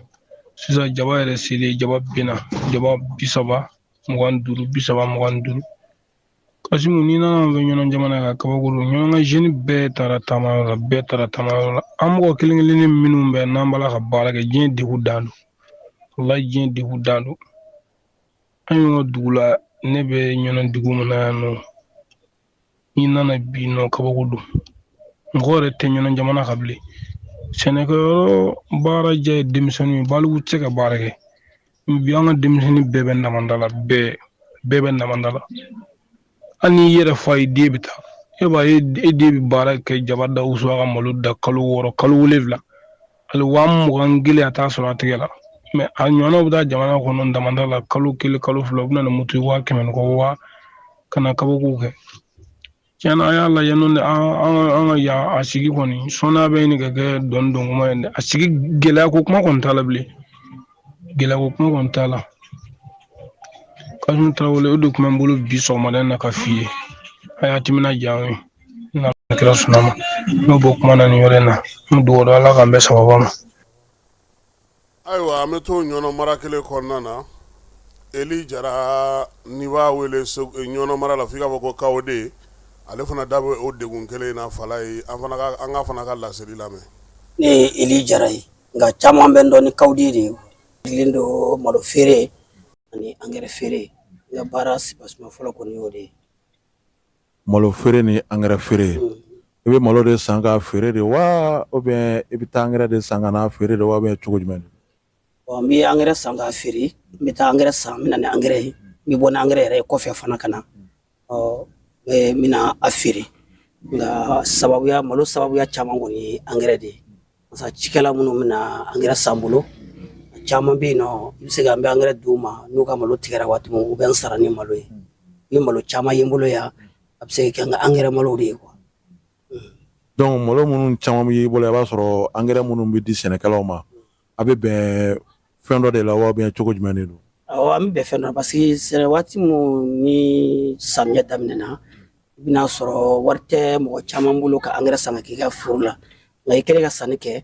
sisan jaba yɛrɛ selen jaba binna jaba 30 25 25 Kasimu ni na ve ɲɔnɔ jamana ka kabakuru ɲɔgɔn ka jeune bɛɛ taara tamayɔrɔ la an mɔgɔ kelen minnu bɛ n'an b'a la ka baara kɛ diɲɛ degun dan don wallahi diɲɛ degun dan don an y'o dugu la ne bɛ ɲɔnɔ dugu min na yan nɔ i nana bi nɔ kabako don mɔgɔ yɛrɛ tɛ ɲɔnɔ jamana ka bilen sɛnɛkɛyɔrɔ baara jɛ ye denmisɛnninw ye baliku tɛ se ka baara kɛ bi an ka denmisɛnnin bɛɛ bɛ namanda la bɛɛ bɛ namanda la hali n'i yɛrɛ fa i den bɛ taa e b'a ye e den bɛ baara kɛ jaba da wusu a ka malo da kalo 6 kalo 7 hali 21,000 a t'a sɔrɔ a tigɛ la mais a ɲɔgɔnnaw bɛ taa jamana kɔnɔ damanda la kalo 1 kalo 2 u bɛ na ni moto ye 100,000 ni kɔ wa ka na kabakow kɛ tiɲɛna an y'a lajɛ n'o tɛ an ka yan a sigi kɔni sɔnna bɛ ɲini ka kɛ dɔɔni kuma ye dɛ a sigi gɛlɛya ko kuma kɔni t'a la bilen gɛlɛya ko kuma kɔni t'a la Kasimu Tarawele o de tun bɛ n bolo bi sɔgɔmada na ka f'i ye a y'a timinadiya an ye n'a kɛra sɔnna ma n'o bɔ kuma na nin yɔrɔ in na n dugawu dɔn Ala k'an bɛɛ sababa ma ayiwa an bɛ to ɲɔnɔ mara kelen kɔnɔna na Eli Jara n'i b'a wele ɲɔnɔ mara la f'i k'a fɔ ko Kawode ale fana da bɛ o degun kelen in na Fala ye an ka fana ka laseli lamɛn ne ye Eli Jara ye nka caman bɛ n dɔn ni Kawudi de ye dilen don malo feere ani angɛrɛ feere n ka baara sibasima fɔlɔ kɔni y'o de ye malo feere ni angɛrɛ feere i bɛ malo de san ka feere de wa ou bien i bɛ taa angɛrɛ de san ka na feere de wa bien cogo jumɛn n bɛ angɛrɛ san k'a feere n bɛ taa angɛrɛ san n bɛ na ni angɛrɛ ye n bɛ bɔ ni angɛrɛ yɛrɛ ye kɔfɛ fana ka na n bɛna a feere nka malo sababuya caman kɔni ye angɛrɛ de ye parce que cikɛla minnu bɛna angɛrɛ san bolo caman bɛ yen nɔ i bɛ se ka n bɛ angɛrɛ d'u ma n'u ka malo tigɛra waati min u bɛ n sara ni malo ye i bɛ malo caman ye n bolo yan a bɛ se ka kɛ n ka angɛrɛ malo de ye quoi. donc malo minnu caman b'i bolo i b'a sɔrɔ angɛrɛ minnu bɛ di sɛnɛkɛlaw ma a bɛ bɛn fɛn dɔ de la wa bien cogo jumɛn de don awɔ an bɛ bɛn fɛn dɔ la parce que sɛnɛ waati min ni samiyɛ daminɛna i bɛna sɔrɔ wari tɛ mɔgɔ caman bolo ka angɛrɛ san ka k'i ka foro la nka i kɛlen ka sanni kɛ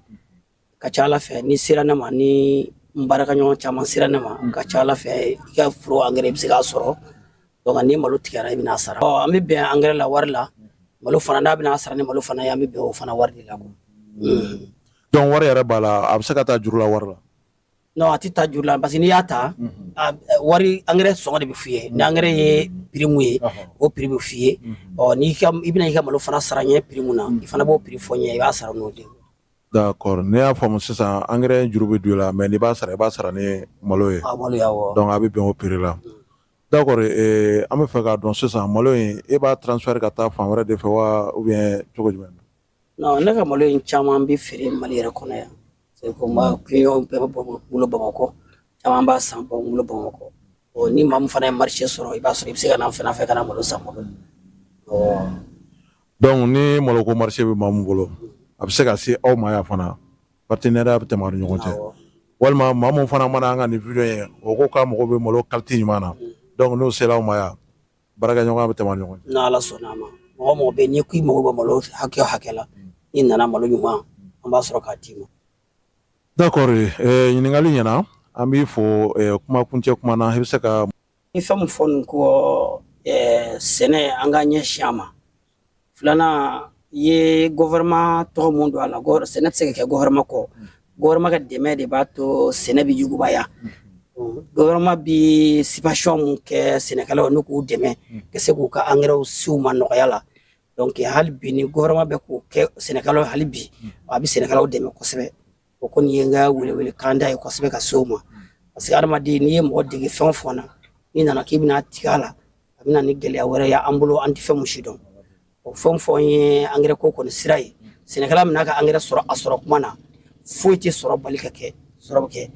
ka ca Ala fɛ ni sera ne ma ni n baarakɛɲɔgɔn caman sera ne ma ka ca Ala fɛ i ka foro angɛrɛ i bɛ se k'a sɔrɔ donc ni malo tigɛra i bɛna sara an bɛ bɛn angɛrɛ la wari la malo fana n'a bɛna sara ni malo fana ye an bɛ bɛn o fana wari de la donc wari yɛrɛ b'a la a bɛ se ka taa juru la wari la non a tɛ taa juru la parce que n'i y'a ta wari angɛrɛ sɔngɔ de bɛ f'i ye ni angɛrɛ ye prix mun ye o prix bɛ f'i ye i bɛna i ka malo fana sara ɲɛ prix mun na i fana b'o prix fɔ n ye i b'a sara n'o de ye d'accord ne y'a faamu sisan angɛrɛ juru bɛ don i la mais n'i b'a sara i b'a sara ni malo ye malo ye awɔ donc a bɛ bɛn o prix la d'accord an bɛ fɛ k'a dɔn sisan malo in e b'a transfert ka taa fan wɛrɛ de fɛ wa ou bien cogo jumɛn non ne ka malo in caman bɛ feere Mali yɛrɛ kɔnɔ yan c'est que n ka client bɛɛ bɛ bɔ n bolo Bamakɔ caman b'a san bɔ n bolo Bamakɔ ni maa min fana ye marché sɔrɔ i b'a sɔrɔ i bɛ se ka na n fana fɛ ka na malo san bolo donc ni malo ko marché bɛ maa min bolo a bɛ se ka se aw ma yan fana partenariat bɛ tɛmɛ aw ni ɲɔgɔn cɛ walima maa min fana mana an ka nin video ye o ko k'a mago bɛ malo qualité ɲuman na donc n'o sera aw ma yan baarakɛɲɔgɔnya bɛ tɛmɛ aw ni ɲɔgɔn cɛ ni Ala sɔnna a ma mɔgɔ mɔgɔ bɛ yen n'i ko i mago bɛ malo hakɛ o hakɛ la n'i nana malo ɲuman an b'a sɔrɔ k'a d'i ma d'accord ɲininkali ɲɛna an b'i fo kuma kuncɛ kuma na i bɛ se ka ni fɛn min fɔ nin ko sɛnɛ an ka ɲɛsin a ma filanan i ye gouvernement tɔgɔ mun don a la sɛnɛ tɛ se ka kɛ gouvernement kɔ gouvernement ka dɛmɛ de b'a to sɛnɛ bɛ yugubaya gouvernement bɛ subvention mun kɛ sɛnɛkɛlaw n'u k'u dɛmɛ ka se k'u ka angɛrɛw siw ma nɔgɔya la donc hali bi ni gouvernement bɛ k'o kɛ sɛnɛkɛlaw hali bi a bɛ sɛnɛkɛlaw dɛmɛ kosɛbɛ o kɔni ye n ka welewele kan da ye kosɛbɛ ka se o ma parce que adamaden n'i ye mɔgɔ dege fɛn o fɛn na n'i nana k'i bɛna tigɛ a la a bɛ na ni gɛlɛya wɛrɛ ye an bolo an tɛ fɛn mun si dɔn o fɛn o fɛn ye angɛrɛ ko kɔni sira ye sɛnɛkɛla bɛna ka angɛrɛ sɔrɔ a sɔrɔ kuma na foyi tɛ sɔrɔ bali ka kɛ sɔrɔ bɛ kɛ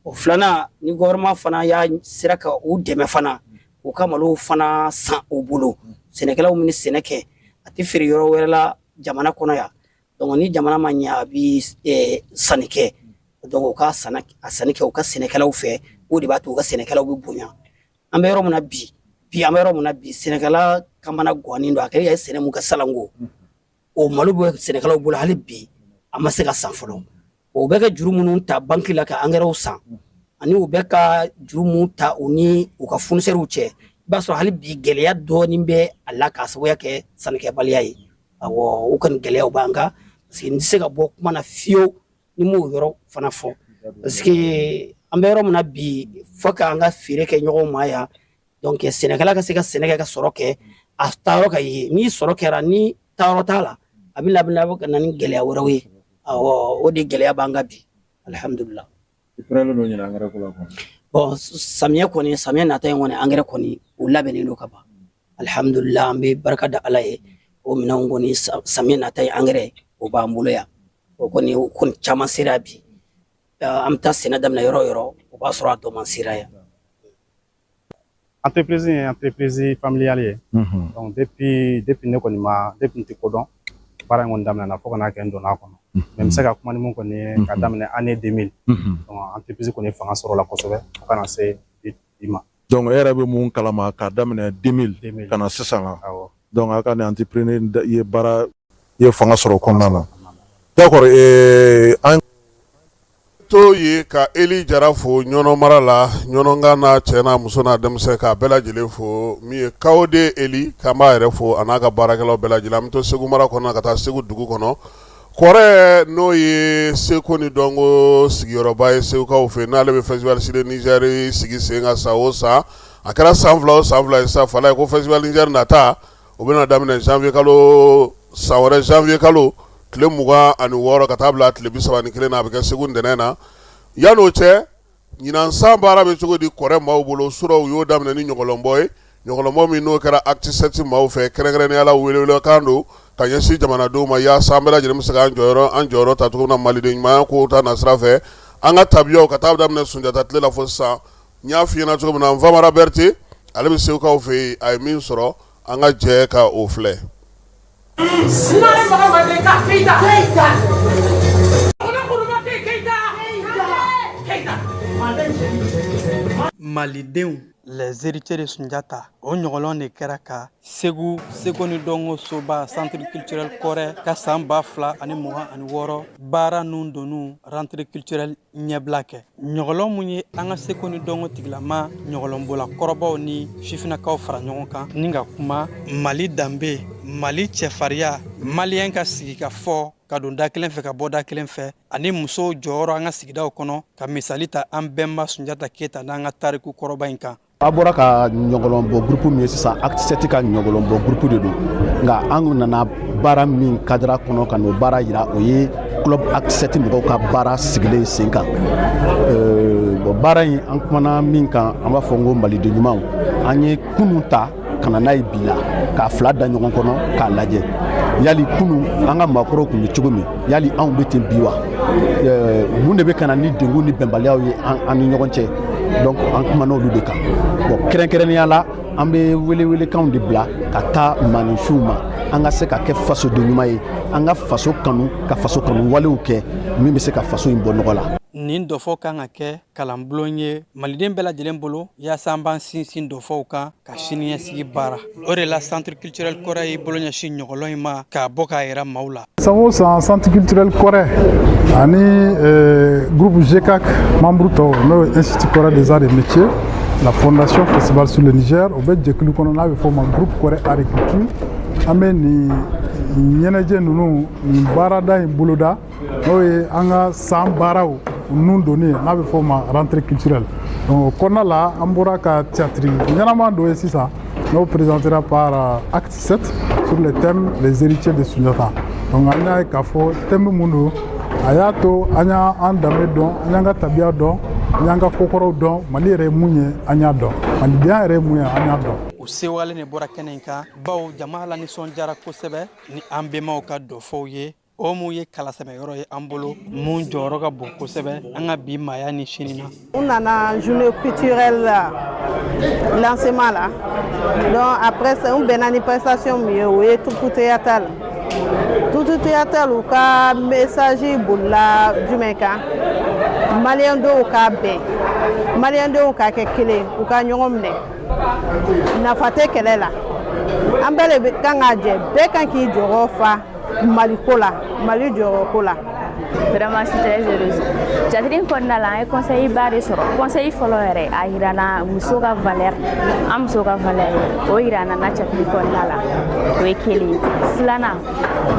o filanan ni gouvernement fana y'a sera ka u dɛmɛ fana u ka malo fana san u bolo sɛnɛkɛlaw min sɛnɛ kɛ a tɛ feere yɔrɔ wɛrɛ la jamana kɔnɔ yan donc ni jamana ma ɲɛ a bɛ sanni kɛ donc u ka sanni kɛ u ka sɛnɛkɛlaw fɛ o de b'a to u ka sɛnɛkɛlaw bɛ bonya an bɛ yɔrɔ min na bi sɛnɛkɛla ka mana guwanen don a kɛlen ye sɛnɛ mun kɛ salanko o malo bɛ sɛnɛkɛlaw bolo hali bi a ma se ka san fɔlɔ o bɛ ka juru minnu ta banki la ka angɛrɛw san ani u bɛ ka juru minnu ta u ni u ka fournisseurs cɛ b'a sɔrɔ hali bi gɛlɛya dɔɔnin bɛ a la k'a sababuya kɛ sannikɛbaliya ye awɔ o kɔni gɛlɛyaw b'an kan parce que n tɛ se ka bɔ kuma na fiyewu ni m'o yɔrɔ fana fɔ parce que an bɛ yɔrɔ min na bi fo k'an ka feere kɛ ɲɔgɔn ma yan donc sɛnɛkɛla ka se ka sɛnɛ kɛ ka sɔrɔ kɛ a taayɔrɔ ka ye ni sɔrɔ kɛra ni taayɔrɔ t'a la a bɛ labɛn ka na ni gɛlɛya wɛrɛw ye awɔ o de gɛlɛya b'an kan bi alihamudulila. Bon samiyɛ kɔni samiyɛ nata in kɔni angɛrɛ kɔni o labɛnnen don ka ban alihamudulila an bɛ barika da ala ye o minɛnw kɔni samiyɛ nata in angɛrɛ o b'an bolo yan o kɔni caman sera bi an bɛ taa sɛnɛ daminɛ yɔrɔ o yɔrɔ o b'a sɔrɔ a dɔ man sera yan. Entreprise ye entreprise familiale ye donc depuis ne kɔni ma depuis n tɛ kodɔn baara in kɔni daminɛna fo ka n'a kɛ n donna a kɔnɔ mais n bɛ se ka kuma ni mun kɔni ye ka daminɛ année 2000 donc entreprise kɔni fanga sɔrɔ la kosɛbɛ fo ka na se bi ma. Donc e yɛrɛ bɛ mun kalama ka daminɛ 2000 ka na sisan la donc a ka ni entrepreneur ye baara ye fanga sɔrɔ kɔnɔna na d'accord an to ye ka Eli Jara fo ɲɔnɔ mara la ɲɔnɔnga n'a cɛ n'a muso n'a denmisɛn k'a bɛɛ lajɛlen fo min ye Kawode Eli k'an b'a yɛrɛ fo a n'a ka baarakɛlaw bɛɛ lajɛlen an bɛ to Segu mara kɔnɔ ka taa Segu dugu kɔnɔ kɔrɛ n'o ye Seko ni dɔnko sigiyɔrɔba ye Segukaw fɛ n'ale bɛ festival Side Niger sigi sen kan san o san a kɛra san fila o san fila ye sa fala ye ko festival Niger nata o bɛna daminɛ janvier kalo san wɛrɛ janvier kalo tile 26 ka taa bila tile 31 na a bɛ kɛ Segu ntɛnɛn na yan'o cɛ ɲinan san baara bɛ cogo di kɔrɛ maaw bolo sura u y'o daminɛ ni ɲɔgɔlɔnbɔ ye ɲɔgɔlɔnbɔ min n'o kɛra acte 7 maaw fɛ kɛrɛnkɛrɛnnenya la welewelekan don ka ɲɛsin jamanadenw ma yaasa an bɛɛ lajɛlen bɛ se k'an jɔyɔrɔ ta cogo min na maliden ɲumanya kow ta nasira fɛ an ka tabiyaw ka taa daminɛ Sunjata tile la fo sisan n y'a f'i ɲɛna cogo min na Nfamara Berete ale bɛ Segukaw fɛ yen a ye min sɔrɔ an ka jɛ ka o filɛ. Malidenw les héritiers de Sunjata o ɲɔgɔlɔn de kɛra ka Segu ni dɔnko soba centre culturel kɔrɛ ka san 2026 baara nun donu rentrée culturelle ɲɛbila kɛ ɲɔgɔlɔn mun ye an ka Segu ni dɔnko tigilama ɲɔgɔlɔnbola kɔrɔbaw ni sifinakaw fara ɲɔgɔn kan ni ka kuma Mali danbe Mali cɛfariya maliyɛn ka sigi ka fɔ ka don da kelen fɛ ka bɔ da kelen fɛ ani musow jɔyɔrɔ an ka sigidaw kɔnɔ ka misali ta an bɛnba Sunjata Keyita n'an ka tariku kɔrɔba in kan. A bɔra ka ɲɔgɔlɔnbɔ groupe min ye sisan acte 7 ka ɲɔgɔlɔnbɔ groupe de don nka an nana baara min cadre kɔnɔ ka n'o baara yira o ye club acte 7 mɔgɔw ka baara sigilen sen kan baara in an kumana min kan an b'a fɔ n ko maliden ɲumanw an ye kunun ta ka na n'a ye bi la k'a fila da ɲɔgɔn kɔnɔ k'a lajɛ yali kunun an ka maakɔrɔw tun bɛ cogo min yali anw bɛ ten bi wa mun de bɛ ka na ni dengun ni bɛnbaliyaw ye an ni ɲɔgɔn cɛ donc an kumana olu de kan bon kɛrɛnkɛrɛnnenya la an bɛ welewelekanw de bila ka taa maaninfinw ma an ka se ka kɛ fasoden ɲuman ye an ka faso kanu ka faso kanu walew kɛ min bɛ se ka faso in bɔ nɔgɔ la. Nin dɔfɔ kan ka kɛ kalanbulon ye maliden bɛɛ lajɛlen bolo yaasa an b'an sinsin dɔfɔw kan ka siniɲɛsigi baara o de la centre culturel kɔrɛ ye bolo ɲɛsin ɲɔgɔlɔn in ma k'a bɔ k'a yɛrɛ maaw la. San o san centre culturel kɔrɛ ani groupe GCAC membre tɔw n'o ye institut kɔrɛ des arts et métiers la fondation festival sur le Niger o bɛ jɛkulu kɔnɔ n'a bɛ fɔ o ma groupe kɔrɛ art et culture an bɛ nin ɲɛnajɛ ninnu nin baarada in boloda n'o ye an ka san baaraw nun donni n'a bɛ fɔ o ma rentrée culturelle donc o kɔnɔna la an bɔra ka théâtre ɲɛnama dɔ ye sisan n'o présentera par acte 7 sur le thème les héritiers de Sunjata donc an y'a ye k'a fɔ thème mun don a y'a to an y'an danbe dɔn an y'an ka tabiya dɔn an y'an ka kokɔrɔw dɔn Mali yɛrɛ ye mun ye an y'a dɔn malidenya yɛrɛ ye mun ye an y'a dɔn. O sewale ne bɔra kɛnɛ in kan bawo jama la nisɔndiyara kosɛbɛ ni an bɛnbaw ka dɔfɔw ye o mun ye kalasɛmɛyɔrɔ ye an bolo mun jɔyɔrɔ ka bon kosɛbɛ an ka bi maaya ni sini na. On nana journée culturelle lancement la donc après c'est un bɛnna ni prestation min ye o ye tutu théâtre u ka message bolila jumɛn kan maliyɛn dɔw ka bɛn maliyɛn dɔw ka kɛ kelen u ka ɲɔgɔn minɛ nafa tɛ kɛlɛ la an bɛɛ de kan ka jɛ bɛɛ kan k'i jɔyɔrɔ fa Mali ko la Mali jɔyɔrɔ ko la Vraiment, je suis très heureuse. Jatrin Kondala, un conseil barré sur conseil follower à Irana, Musoga Valer, Amsoga Valer, O Irana, Jatrin Kondala, Wekeli, Flana,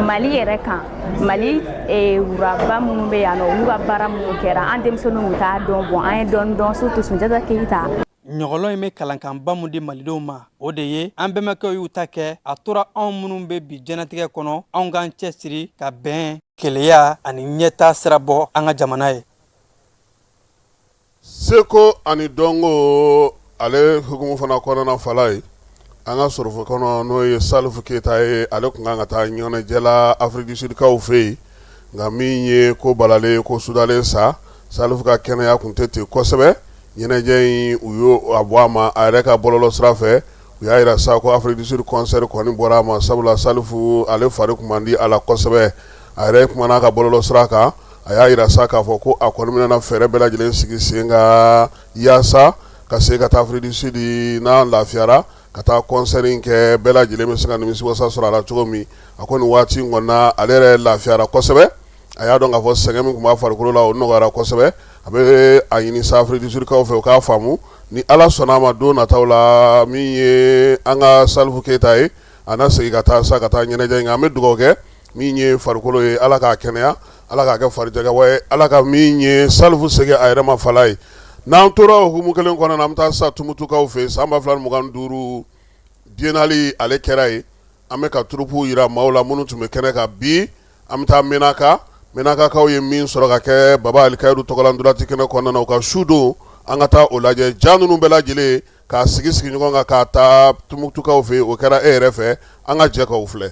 Mali Ereka, Mali et Uraba Mumbeano, Urabara Mukera, Andemsono Muta, Dombo, un don surtout Sunjata Keita. ɲɔgɔlɔ in bɛ kalankanba mun di malidenw ma o de ye an bɛnbakɛw y'u ta kɛ a tora anw minnu bɛ bi jɛnatigɛ kɔnɔ anw k'an cɛsiri ka bɛn keleya ani ɲɛta sira bɔ an ka jamana ye. Seko ani dɔnko ale hukumu fana kɔnɔna fala ye an ka sɔrɔfo kɔnɔ n'o ye Salifu Keyita ye ale tun kan ka taa ɲɔgɔnjɛla Afrique du Sud kaw fɛ yen nka min ye ko balalen ko sudalen sa Salifu ka kɛnɛya tun tɛ ten kosɛbɛ. ɲɛnajɛ in u y'o a bɔ a ma a yɛrɛ ka bɔlɔlɔ sira fɛ u y'a yira sa ko Afrique du Sud concert kɔni bɔra a ma sabula Salifu ale fari kun man di a la kosɛbɛ a yɛrɛ kumana a ka bɔlɔlɔ sira kan a y'a yira sa k'a fɔ ko a kɔni bɛna fɛɛrɛ bɛɛ lajɛlen sigi sen ka yaasa ka se ka taa Afrique du Sud n'a lafiyara ka taa concert in kɛ bɛɛ lajɛlen bɛ se ka nimisiwasa sɔrɔ a la cogo min a ko nin waati in kɔnɔna ale yɛrɛ lafiyara kosɛbɛ a y'a dɔn k'a fɔ sɛgɛn min tun b'a farikolo la o nɔgɔyara kosɛbɛ a bɛ a ɲini sa Afrique du Sud kaw fɛ u k'a faamu ni Ala sɔnna a ma don nataw la min ye an ka Salifu Keyita ye a na segin ka taa sa ka taa ɲɛnajɛ in kan an bɛ dugawu kɛ min ye farikolo ye Ala k'a kɛnɛya Ala k'a kɛ farijagabɔ ye Ala ka min ye Salifu segin a yɛrɛ ma fala ye n'an tora o hukumu kelen kɔnɔ na an bɛ taa sa Tumutukaw fɛ san 2025 biennale ale kɛra ye an bɛ ka turupu yira maaw la minnu tun bɛ kɛnɛ kan bi an bɛ taa Menakakaw ye min sɔrɔ ka kɛ Baba Alikayiru tɔgɔla ndolanci kɛnɛ kɔnɔna na u ka su don an ka taa o lajɛ ja ninnu bɛɛ lajɛlen k'a sigi ɲɔgɔn kan k'a taa Tumutukaw fɛ o kɛra e yɛrɛ fɛ an ka jɛ k'o filɛ.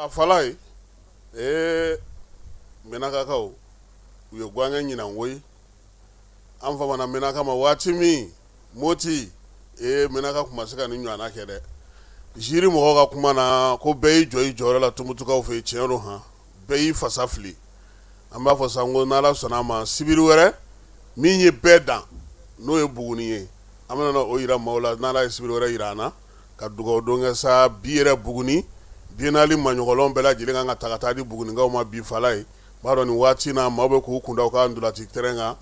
a fala ye menakakaw u ye gwange ɲinan woyi an famana menaka ma waati min moti menaka kuma se ka ni ɲɔgɔnna kɛ dɛ jiri mɔgɔ ka kuma na ko bɛɛ y'i jɔ i jɔyɔrɔ la tumutukaw fɛ tiɲɛ don han bɛɛ y'i fasa fili an b'a fɔ san ko n'ala sɔnna a ma sibiri wɛrɛ min ye bɛɛ dan n'o ye Buguni ye an bɛna o yira maaw la n'ala ye sibiri wɛrɛ yira an na ka dugawu don kɛ sa bi yɛrɛ Buguni biennale maɲɔgɔnlɔn bɛɛ lajɛlen kan ka ta ka taa di Bugunikaw ma bi fala ye b'a dɔn nin waati na maaw bɛ k'u kunda u ka ndolati terrain kan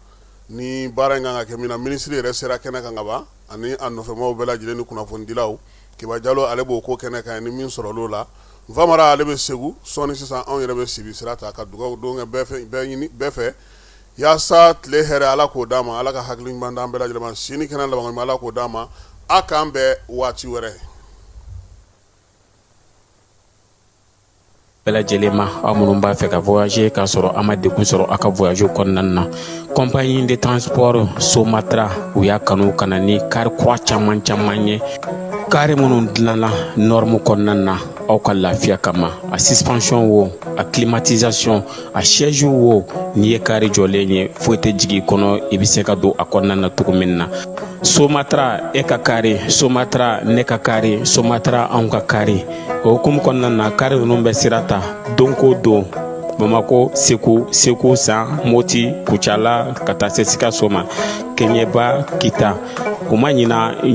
ni baara in kan ka kɛ min na minisiri yɛrɛ sera kɛnɛ kan ka ban ani a nɔfɛmaw bɛɛ lajɛlen ni kunnafonidilaw Kiba Jalo ale b'o ko kɛnɛ kan ni min sɔrɔl'o la Famara ale bɛ Segu sɔɔni sisan anw yɛrɛ bɛ Sibi sira ta ka dugawu don kɛ bɛɛ fɛ yaasa tile hɛrɛ Ala k'o d'a ma Ala ka hakili ɲuman d'an bɛɛ lajɛlen ma sini kɛnɛ laban Ala k'o d'a ma a k'an bɛɛ waati wɛrɛ bɛɛ lajɛlen ma aw minnu b'a fɛ ka voyager k'a sɔrɔ a ma degun sɔrɔ a ka voyage kɔnɔna na compagnie de transport Somatra u y'a kanu ka na ni car kura caman ye car minnu dilanna norme kɔnɔna na aw ka lafiya kama a suspension wo a climatisation a siège wo n'i ye car jɔlen ye foyi tɛ jigin kɔnɔ i bɛ se ka don a kɔnɔna na cogo min na Somatra e ka kari Somatra ne ka kari Somatra anw ka kari o hukumu kɔnɔna na kari ninnu bɛ sira ta don ko don Bamako Segu San Moti Kucala ka taa se Sikaso ma Keɲeba Kita o ma ɲina